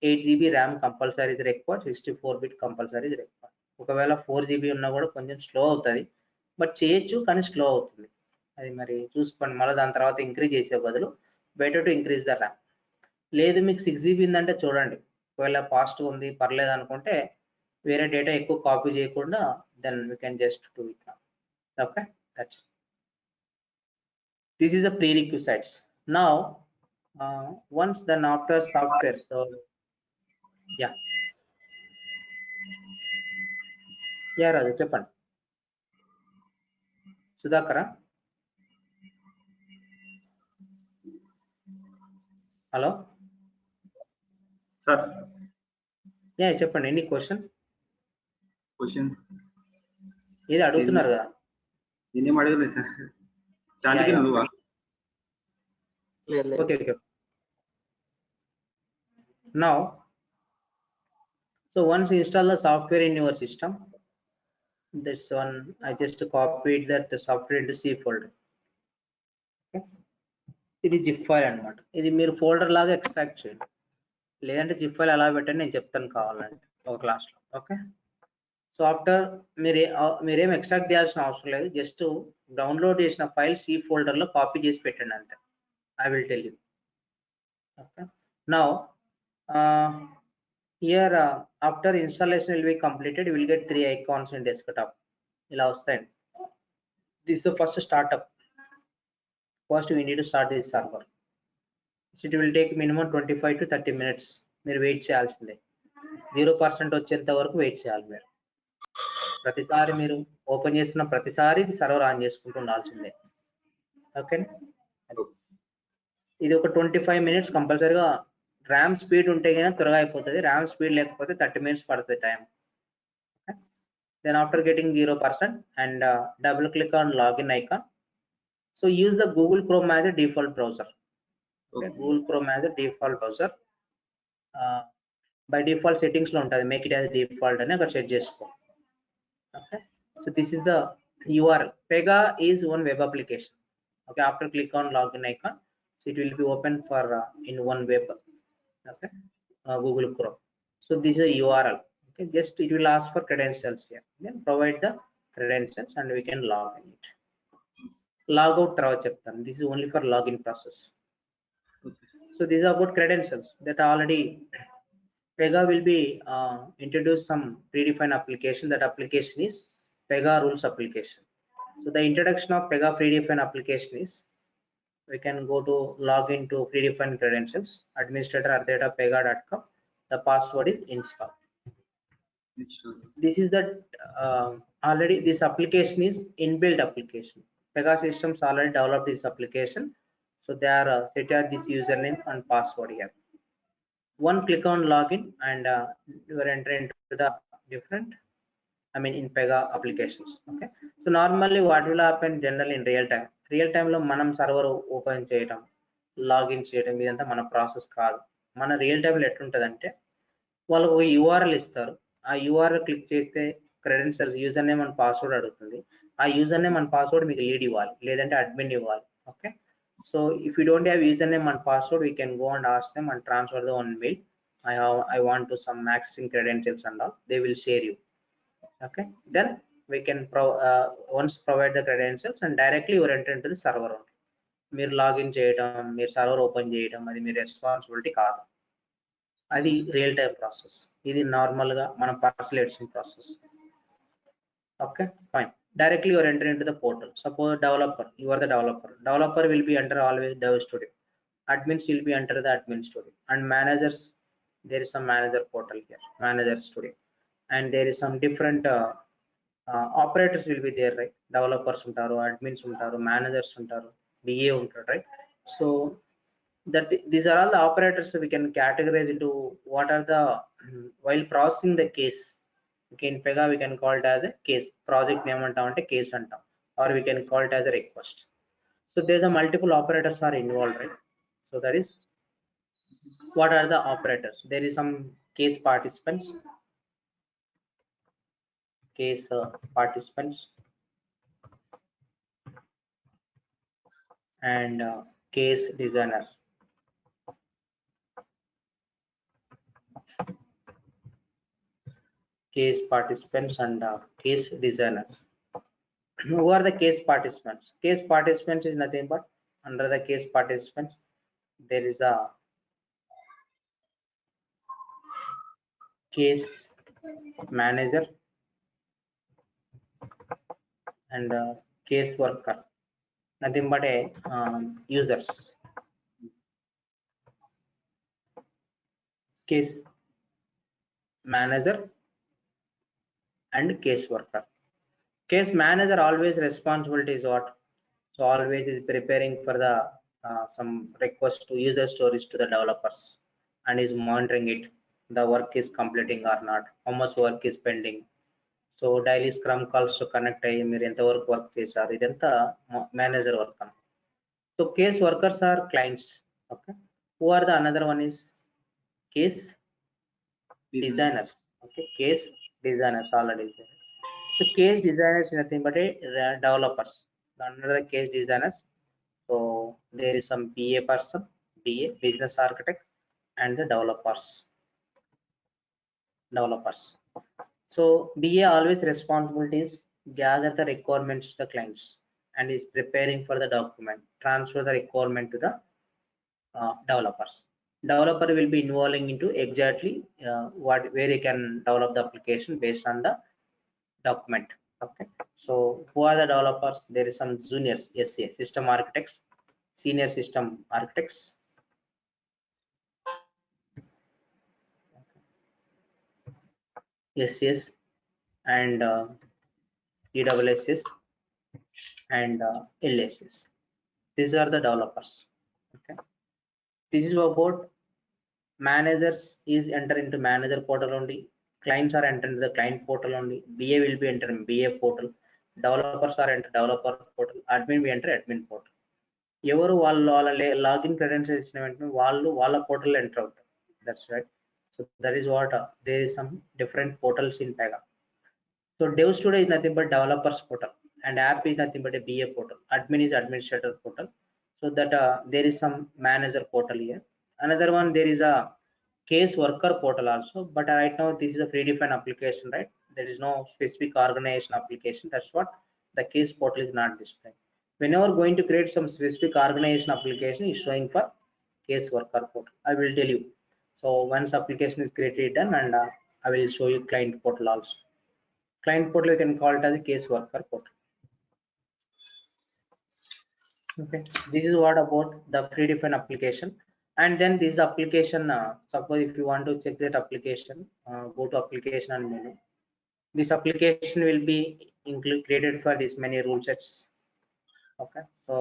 8 GB RAM compulsory ఇది రిక్వైర్డ్, 64-bit కంపల్సరీ ఇది రిక్వైర్డ్. ఒకవేళ 4 GB ఉన్నా కూడా కొంచెం స్లో అవుతుంది, బట్ చేయొచ్చు కానీ స్లో అవుతుంది. అది మరి చూసుకోండి. మళ్ళీ దాని తర్వాత ఇంక్రీజ్ చేసే బదులు better to increase the RAM. లేదు మీకు 6 GB ఉందంటే చూడండి, ఒకవేళ ఫాస్ట్ ఉంది పర్లేదు అనుకుంటే వేరే డేటా ఎక్కువ కాపీ చేయకుండా then we can just do it. Okay, that's this is the prerequisites. Now once then after software, so yeah Raju చెప్పండి. సుధాకరా, హలో సార్. చెప్పండి. ఎనీ క్వశ్చన్ ఏది అడుగుతున్నారు కదా? నేనేం అడగలేదు sir. Okay. Now, so once you install the software in your system, this one I just copied that the software into C folder. Okay. ఇది zip file అన్నమాట. ఇది మీరు ఫోల్డర్ లాగా ఎక్స్ట్రాక్ట్ చేయండి, లేదంటే జిప్ ఫైల్ అలా పెట్టండి, నేను చెప్తాను కావాలంటే ఒక క్లాస్లో. ఓకే, సో ఆఫ్టర్ మీరేం ఎక్స్ట్రాక్ట్ చేయాల్సిన అవసరం లేదు, జస్ట్ డౌన్లోడ్ చేసిన ఫైల్ సి ఫోల్డర్లో కాపీ చేసి పెట్టండి అంతే. I will tell you. Okay, now here after installation will be completed, you will get 3 icons in desktop. ఇలా వస్తాయండి. This is the first startup. First we need to start this server. It will take minimum 25 to 30 minutes. మీరు wait చేయాల్సిందే. 0% వచ్చేంత వరకు wait చేయాలి మీరు. ప్రతిసారి మీరు ఓపెన్ చేసిన ప్రతిసారి సర్వర్ ఆన్ చేసుకుంటూ ఉండాల్సిందే. ఓకే, ఇది ఒక 25 minutes కంపల్సరీగా. ర్యామ్ స్పీడ్ ఉంటే కానీ త్వరగా అయిపోతుంది, ర్యామ్ స్పీడ్ లేకపోతే 30 minutes పడుతుంది time. Then after getting 0% and double click on login icon. So use the Google Chrome as a default browser. Okay, Google Chrome as a default browser. By default settings lo untadi, make it as default ani akkada set chesko. Okay, so this is the URL. Pega is one web application. Okay, after click on login icon, so it will be open for in one web. Okay, Google Chrome. So this is a URL. Okay, just it will ask for credentials here. Then provide the credentials and we can log in it. Log out తర్వాత చెప్తాను. This is only for login process. So these are about credentials that already Pega will be introduce some predefined application. That application is Pega rules application. So the introduction of Pega predefined application is, we can go to log into predefined credentials, administrator@pega.com. The password is install. This is that already this application is inbuilt application. Pega systems already developed this application, so they are set as this username and password here. One click on login and you are entering into the different, I mean in Pega applications. Okay, so normally what will happen generally in real time lo manam server open cheyadam, login cheyadam idantha mana process kaadu. Mana real time lo etluntadante వాళ్ళు ఒక URL ఇస్తారు, ఆ URL click చేస్తే credentials user name and password అడుగుతుంది. ఆ user name and password మీకు lead ఇవ్వాలి, లేదంటే అడ్మిన్ ఇవ్వాలి. Okay, so if you don't have user name and password, we can go and ask them and transfer the one mail. I want to some accessing credentials and all, they will share you. Okay, then we can once provide the credentials and directly you enter into the server only. మీరు login చేయడం, మీరు server open చేయడం అది మీ responsibility కాదు, అది real time process. ఇది normal గా మనం parcel edition process. Okay, fine. Directly your enter into the portal. Suppose developer, you are the developer will be under always dev studio, admins will be under the admin studio, and managers, there is some manager portal here, manager studio, and there is some different operators will be there, right? Developers untaru, admins untaru, managers untaru, DA untaru, right? So that these are all the operators we can categorize into what are the while processing the case. Okay, in Pega we can call it as a case. Project name antam ante case antam, or we can call it as a request. So there are multiple operators are involved, right? So that is what are the operators. There is some case participants, and case designers. Case participants and case designers. Who are the case participants? Case participants is nothing but, under the case participants there is a case manager and case worker, nothing but a users. Case manager and case worker. Case manager always responsibility is what? So always is preparing for the some request to user stories to the developers and is monitoring it, the work is completing or not, how much work is pending. So daily scrum calls to connect అయ్యి మీరు ఎంతవరకు work చేశారు, ఇదంతా manager work. So case workers are clients. Okay, who are the another one is case designers. Okay, case designers already there. So case designers is nothing but a developers under the case designers. So there is some BA person, BA business architect, and the developers. So BA always responsibility is gather the requirements to the clients and is preparing for the document, transfer the requirement to the developers. Developer will be involving into exactly where he can develop the application based on the document. Okay, so who are the developers? There is some juniors, SCA, system architects, senior system architects, SCS, and EWSS and LSS. These are the developers. Okay, this is about managers is enter into manager portal only. Clients are entering the client portal only. BA will be entering BA portal. Developers are enter developer portal. Admin will enter admin portal. ఎవరు వాళ్ళ login credentials ఇచ్చిన వెంటనే వాళ్ళ portal enter అవుతారు. That's right. So that is what there is some different portals in Pega. So Dev Studio is nothing but developers portal, and app is nothing but a BA portal. Admin is administrator portal. So that there is some manager portal here. Another one, there is a case worker portal also, but right now this is a predefined application, right? There is no specific organization application. That's what the case portal is not displaying. Whenever going to create some specific organization application is showing for case worker portal. I will tell you. So once application is created done, and I will show you client portal also. Client portal you can call it as a case worker portal. Okay, this is what about the predefined application. And then this application, suppose if you want to check that application, go to application and menu. This application will be created for this many rule sets. Okay, so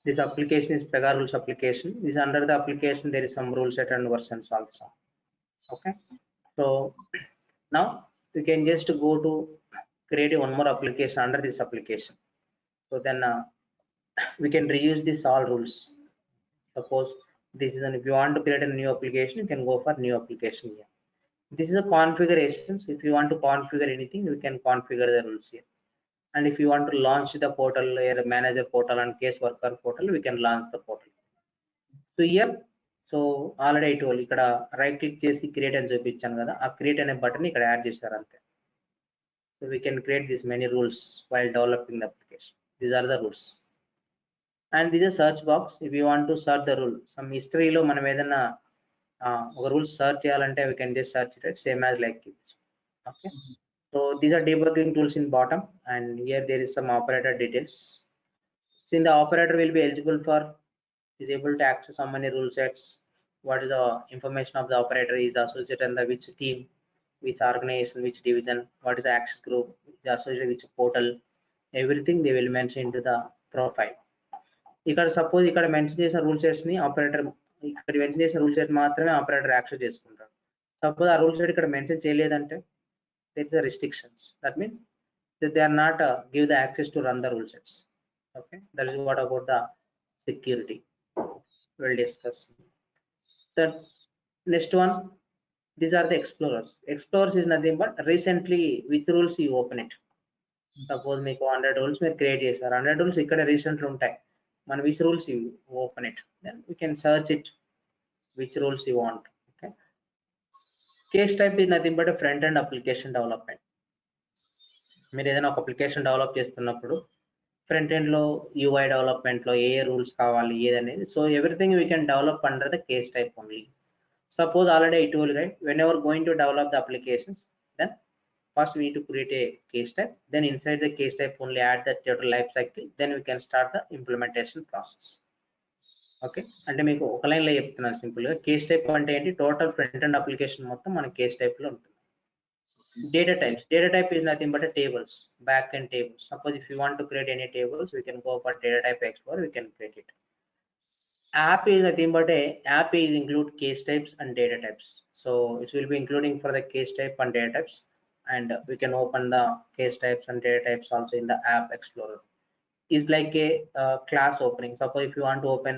this application is Pega rules application. This under the application there is some rule set and versions also. Okay, so now we can just go to create one more application under this application. So then we can reuse this all rules. Suppose this is if you want to create a new application, you can go for new application here. This is a configurations. If you want to configure anything, we can configure the rules here. And if you want to launch the portal, manager portal and case worker portal, we can launch the portal. So here, so already I told ikkada right click chesi create and చూపించాను కదా, ఆ create అనే button ఇక్కడ add చేశారు అంతే. So we can create these many rules while developing the application. These are the rules. And this is a search box. If you want to search the rule, some history lo మనం ఏదైనా ఒక rule search చేయాలంటే we can just search it same as like it. Okay, so these are debugging tools in bottom, and here there is some operator details. Since the operator will be eligible for is able to access how many rule sets, what is the information of the operator is associated in the which team, which organization, which division, what is the access group, is associated with portal, everything they will mention into the profile. ఇక్కడ suppose ఇక్కడ mention చేసిన rule sets ని operator ఇక్కడ mention చేసిన rule set మాత్రమే operator access చేసుకుంటాడు. Suppose ఆ rule set ఇక్కడ మెన్షన్ చేయలేదంటే there is a restrictions. That means that they are not give the access to run the rule sets. Okay, that is what about the security we'll discuss. The next one, these are the explorers. Explorers is nothing but recently which rules you open it. Suppose మీకు 100 rules మీరు create చేశారు, 100 rules ఇక్కడ recent ఉంటాయి, మన which rules you open it, then we can search it which rules you want. Okay, case type is nothing but a front end application development. మీరు ఏదైనా ఒక application develop చేస్తున్నప్పుడు front end లో UI development లో ఏ rules కావాలి ఏదనేది, so everything we can develop under the case type only. Suppose already I told you, right, whenever going to develop the applications, then first we need to create a case type, then inside the case type only add the total life cycle, then we can start the implementation process. Okay, అంటే మీకు ఒక line లో చెప్తున్నాను simple గా. Case type అంటే ఏంటి, total front end application మొత్తం మన కేస్ టైప్ లో ఉంటుంది. Data type is nothing but a tables, backend tables. Suppose if you want to create any tables, we can go for data type explorer, we can create it. App is nothing but app is include case types and data types, so it will be including for the case type and data types, and we can open the case types and data types also in the app explorer. Is like a class opening. Suppose if you want to open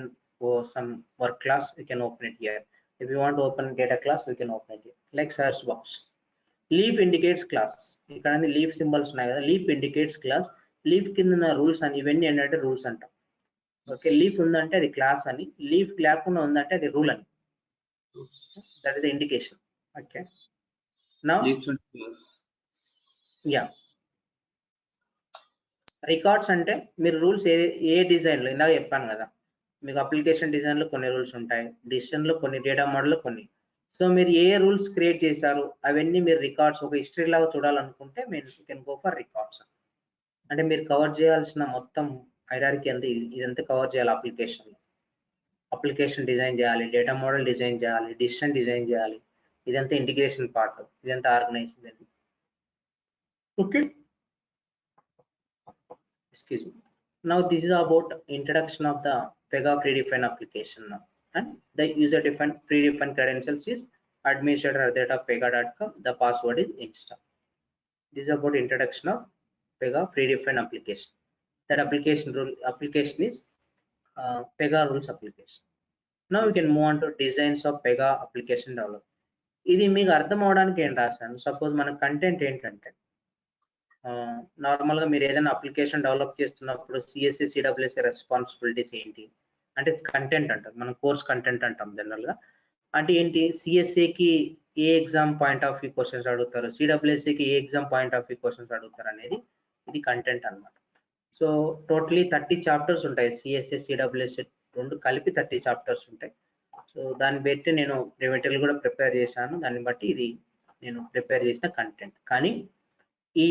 some work class, we can open it here. If you want to open data class, we can open it here. Like search box. Leaf indicates class. ఇక్కడ leaf symbols ఉన్నాయి కదా, leaf indicates class. Leaf కింద rules అని ఇవన్నీ ఏంటంటే rules అంటాం. Okay, leaf ఉందంటే అది క్లాస్ అని, లీఫ్ లేకుండా ఉందంటే అది రూల్ అని. That is the indication. Okay. Now, yeah. Records అంటే మీరు రూల్స్ ఏ డిజైన్లో ఇందాక చెప్పాను కదా, మీకు అప్లికేషన్ డిజైన్లో కొన్ని రూల్స్ ఉంటాయి, డిసిషన్లో కొన్ని, డేటా మోడల్లో కొన్ని. సో మీరు ఏ రూల్స్ క్రియేట్ చేశారు అవన్నీ మీరు రికార్డ్స్ ఒక హిస్టరీ లాగా చూడాలనుకుంటే మీరు కెన్ గో ఫర్ రికార్డ్స్. అంటే మీరు కవర్ చేయాల్సిన మొత్తం హైరార్కీ అంతా ఇదంతా కవర్ చేయాలి. అప్లికేషన్ డిజైన్ చేయాలి, డేటా మోడల్ డిజైన్ చేయాలి, డిసిషన్ డిజైన్ చేయాలి, ఇదంతా ఇంటిగ్రేషన్ పార్ట్, ఇదంతా organisation. Okay, excuse me. Now this is about introduction of the Pega predefined application now, and the user defined predefined credentials is administrator@pega.com. The password is insta. This is about introduction of Pega predefined application. That application is Pega rules application. Now we can move on to designs of Pega application development. ఇది మీకు అర్థం అవడానికి ఏం రాశాను, suppose మన content ఏంటంటే నార్మల్గా మీరు ఏదైనా అప్లికేషన్ డెవలప్ చేస్తున్నప్పుడు సిఎస్ఏ సిడబ్ల్యూఎస్ఏ రెస్పాన్సిబిలిటీస్ ఏంటి అంటే కంటెంట్ అంటారు, మనం కోర్స్ కంటెంట్ అంటాం జనరల్గా. అంటే ఏంటి, సిఎస్ఏకి ఏ exam point of view questions అడుగుతారు, సిడబ్ల్యూఎస్ఏకి ఏ exam point of view questions అడుగుతారు అనేది ఇది కంటెంట్ అనమాట. సో టోటలీ 30 చాప్టర్స్ ఉంటాయి, సిఎస్ఏ సిడబ్ల్యూఎస్ఏ రెండు కలిపి 30 చాప్టర్స్ ఉంటాయి. సో దాన్ని బట్టి నేను మెటీరియల్ కూడా ప్రిపేర్ చేశాను, దాన్ని బట్టి ఇది నేను ప్రిపేర్ చేసిన కంటెంట్. కానీ ఈ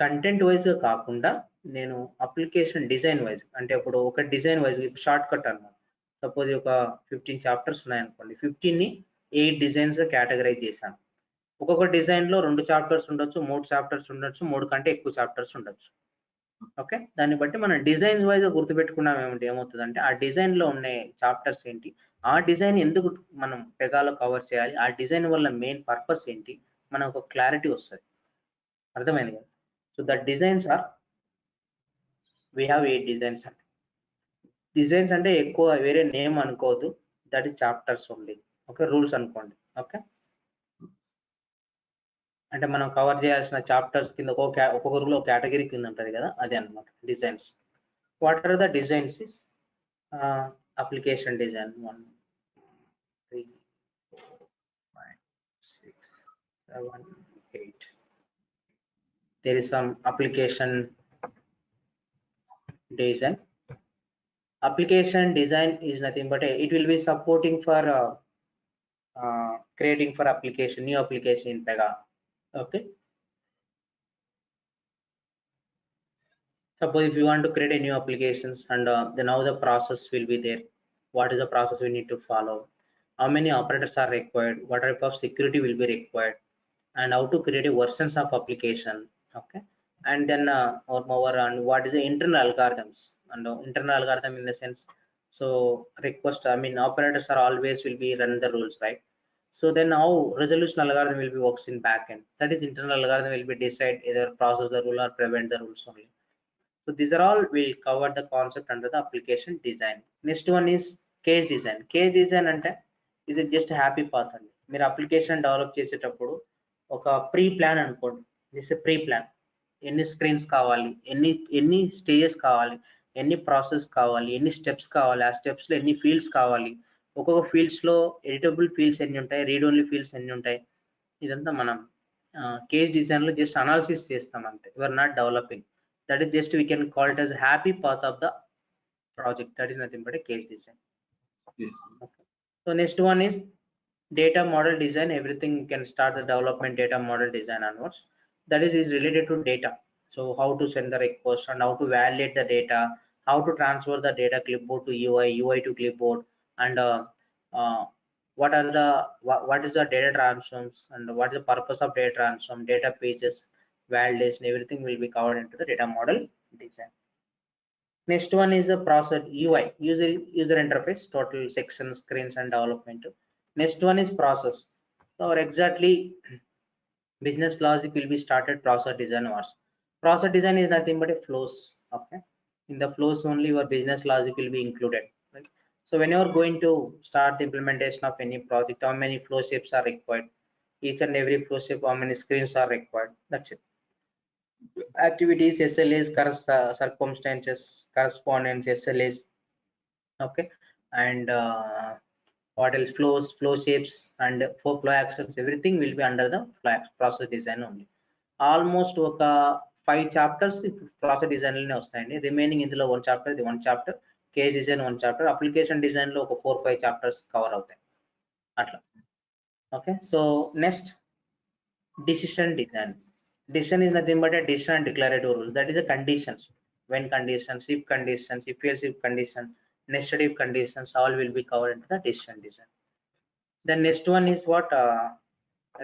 కంటెంట్ వైజ్ కాకుండా నేను అప్లికేషన్ డిజైన్ వైజ్, అంటే ఇప్పుడు ఒక డిజైన్ వైజ్ షార్ట్ కట్ అన్నమాట. సపోజ్ ఒక 15 చాప్టర్స్ ఉన్నాయనుకోండి, 15ని 8 డిజైన్స్ గా కేటగరైజ్ చేశాను. ఒక్కొక్క డిజైన్ లో 2 చాప్టర్స్ ఉండొచ్చు, 3 చాప్టర్స్ ఉండొచ్చు, 3 కంటే ఎక్కువ చాప్టర్స్ ఉండొచ్చు. ఓకే, దాన్ని బట్టి మనం డిజైన్స్ వైజ్ గుర్తుపెట్టుకున్నాం ఏమవుతుందంటే ఆ డిజైన్ లో ఉన్న చాప్టర్స్ ఏంటి, ఆ డిజైన్ ఎందుకు మనం పెగాలో కవర్ చేయాలి, ఆ డిజైన్ వల్ల మెయిన్ పర్పస్ ఏంటి, మనకు ఒక క్లారిటీ వస్తుంది. అర్థమైంది కదా. So the designs are, we have 8 designs. Designs అంటే ఎక్కువ వేరే నేమ్ అనుకోవద్దు, that is chapters only. Okay, rules అనుకోండి. ఓకే, అంటే మనం కవర్ చేయాల్సిన చాప్టర్స్ కింద ఒక్కొక్క రూల్ ఒక కేటగిరీ కింద ఉంటుంది కదా, అదే అనమాట designs. What are the designs is application design 1 3 5 6 7 8. There is some application design. Application design is nothing but it will be supporting for creating for application, new application in Pega. Okay, suppose if you want to create a new applications, and then how the process will be there, what is the process we need to follow, how many operators are required, what type of security will be required, and how to create a versions of application. Okay, and then or moreover, and what is the internal algorithms, and internal algorithm in the sense, so request, I mean operators are always will be run the rules, right? So then how resolution algorithm will be works in backend, that is internal algorithm will be decide either process the rule or prevent the rules only. So these are all will cover the concept under the application design. Next one is case design. Case design అంటే ఇది just happy path అండి. మీరు application develop చేసేటప్పుడు ఒక pre plan అనుకోండి, this pre plan, ఎన్ని screens కావాలి, ఎన్ని స్టేజెస్ కావాలి, ఎన్ని ప్రాసెస్ కావాలి, ఎన్ని స్టెప్స్ కావాలి, ఆ స్టెప్స్ లో ఎన్ని ఫీల్డ్స్ కావాలి, ఒక్కొక్క ఫీల్డ్స్ లో ఎడిటబుల్ ఫీల్డ్స్ ఎన్ని ఉంటాయి, రీడ్ ఓన్లీ ఫీల్డ్స్ ఎన్ని ఉంటాయి, ఇదంతా మనం కేస్ డిజైన్ లో జస్ట్ అనాలిసిస్ చేస్తాం అంతే. You are not developing, that is just we can call it as happy path of the project, that is nothing but a case design. Yes. Okay. So next one is data model design. Everything you can start the development data model design onwards, that is related to data. So how to send the request and how to validate the data, how to transfer the data clipboard to UI to clipboard, and what is the data transforms, and what is the purpose of data transform, data pages, validation, everything will be covered into the data model design. Next one is the process UI, user interface, total sections, screens, and development. Next one is process. So exactly business logic will be started process design was. Process design is nothing but a flows. Okay, in the flows only your business logic will be included, right? So when you are going to start the implementation of any project, how many flow shapes are required, each and every flow shape, how many screens are required, that's it. Activities, SLAs, circumstances, correspondence, SLAs. Okay, and what else, flow shapes and flow actions, everything will be under the process design only. Almost ఒక 5 chapters process design లోనే వస్తాయండి. Remaining ఇందులో 1 chapter, ఇది 1 chapter, case design 1 chapter, application design లో ఒక 4-5 chapters cover అవుతాయి అట్లా. Okay, so next decision design. Decision is nothing but a decision and declarative rule. That is a conditions, when conditions, if conditions, if else if condition, nested if conditions, all will be covered into the decision design. The next one is what,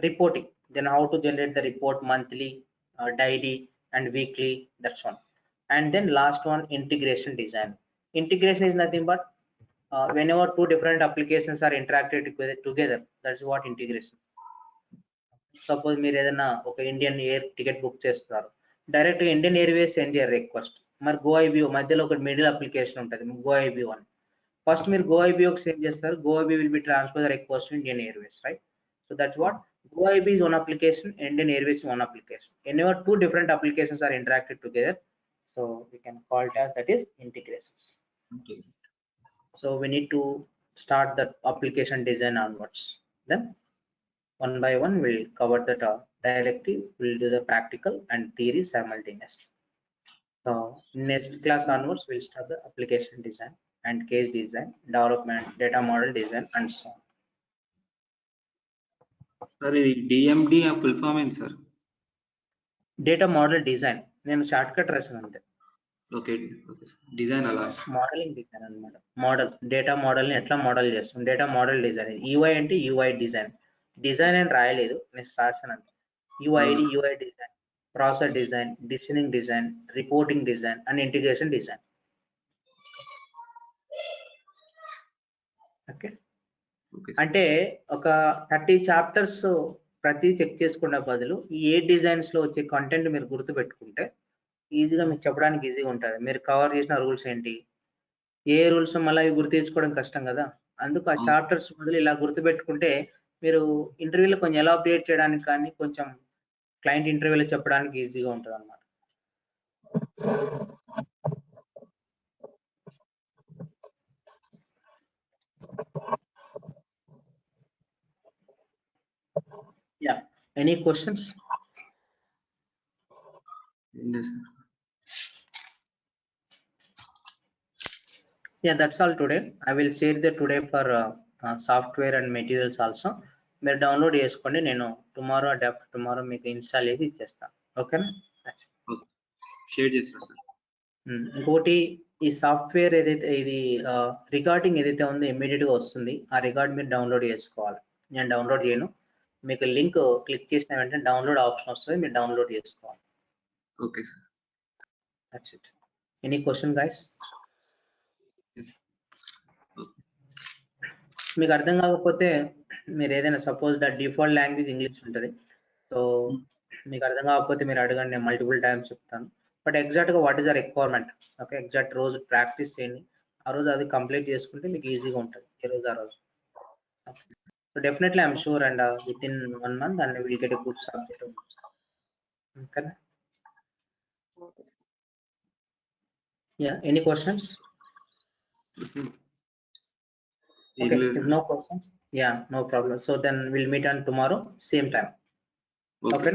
reporting. Then how to generate the report monthly, daily and weekly, that's one. And then last one, integration design. Integration is nothing but whenever two different applications are interacted together, that's what integration. Suppose మీరు ఏదైనా ఒక Indian air ticket book చేస్తున్నారు, direct Indian Airways send చేయరు request, మరి GoIBO మధ్యలో ఒక middle application ఉంటుంది GoIBO అని. ఫస్ట్ మీరు GoIBOకి సెండ్ చేస్తారు, GoIBO will be transfer the request to Indian Airways, right? So that's what GoIBO is one application, Indian Airways is one application. Whenever two different applications are interacted together, so we can call it as that is integrations. Okay. So we need to start the application design onwards. Then one by one we'll cover the directive, we'll do the practical and theory simultaneously. So next class onwards we'll start the application design and case design, development, data model design and so on. Sir, DMD full form ఏంటి సార్? Data model design నేను short cut రాసాను అంతే. Okay, design అలా modelling design అన్నమాట. Model, data model ని ఎట్లా model చేస్తాం, డేటా మోడల్ డిజైన్. UI అంటే UI డిజైన్, డిజైన్ అని రాయలేదు, నేను రాసాను అంతే. UID UI design, process design, decisioning design, reporting design and integration design. Okay, అంటే ఒక 30 చాప్టర్స్ ప్రతి చెక్ చేసుకునే బదులు ఈ 8 డిజైన్స్ లో వచ్చే కంటెంట్ మీరు గుర్తు పెట్టుకుంటే ఈజీగా మీకు చెప్పడానికి ఈజీగా ఉంటుంది. మీరు కవర్ చేసిన రూల్స్ ఏంటి, ఏ రూల్స్ మళ్ళీ అవి గుర్తు తెచ్చుకోవడం కష్టం కదా, అందుకు ఆ చాప్టర్స్ బదులు ఇలా గుర్తు పెట్టుకుంటే మీరు ఇంటర్వ్యూలో కొంచెం ఎలా అప్డేట్ చేయడానికి కానీ కొంచెం క్లయింట్ ఇంటర్వ్యూలో చెప్పడానికి ఈజీగా ఉంటుంది అన్నమాట. Yeah, any questions? Yes. Yeah, that's all today. I will share the today for software and materials also. మీరు డౌన్లోడ్ చేసుకోండి, నేను టుమారో డే ఆఫ్టర్ టుమారో మీకు ఇన్స్టాల్ చేసి ఇచ్చేస్తాను. ఓకేనా, షేర్ చేస్తాను సార్. ఇంకోటి, ఈ సాఫ్ట్వేర్ ఏదైతే ఇది రికార్డింగ్ ఏదైతే ఉందో ఇమ్మీడియట్ గా వస్తుంది, ఆ రికార్డ్ మీరు డౌన్లోడ్ చేసుకోవాలి. నేను డౌన్లోడ్ చేయను, మీకు లింక్ క్లిక్ చేసిన వెంటనే డౌన్లోడ్ ఆప్షన్ వస్తుంది, మీరు డౌన్లోడ్ చేసుకోవాలి. Okay sir, that's it. Any question guys? మీకు అర్థం కాకపోతే మీరు ఏదైనా suppose the default language English ఉంటుంది, సో మీకు అర్థం కాకపోతే మీరు అడగండి, నేను మల్టిపుల్ టైమ్స్ చెప్తాను. బట్ ఎగ్జాక్ట్గా what is the requirement, okay, exact రోజు ప్రాక్టీస్ చేయండి, ఆ రోజు అది కంప్లీట్ చేసుకుంటే మీకు ఈజీగా ఉంటుంది ఈ రోజు ఆ రోజు. So definitely I'm sure and with in 1 month and will get a good subject. ఓకేనా? Yeah, any questions? Okay, if no questions, yeah, no problem. So then we'll meet on tomorrow, same time. Okay.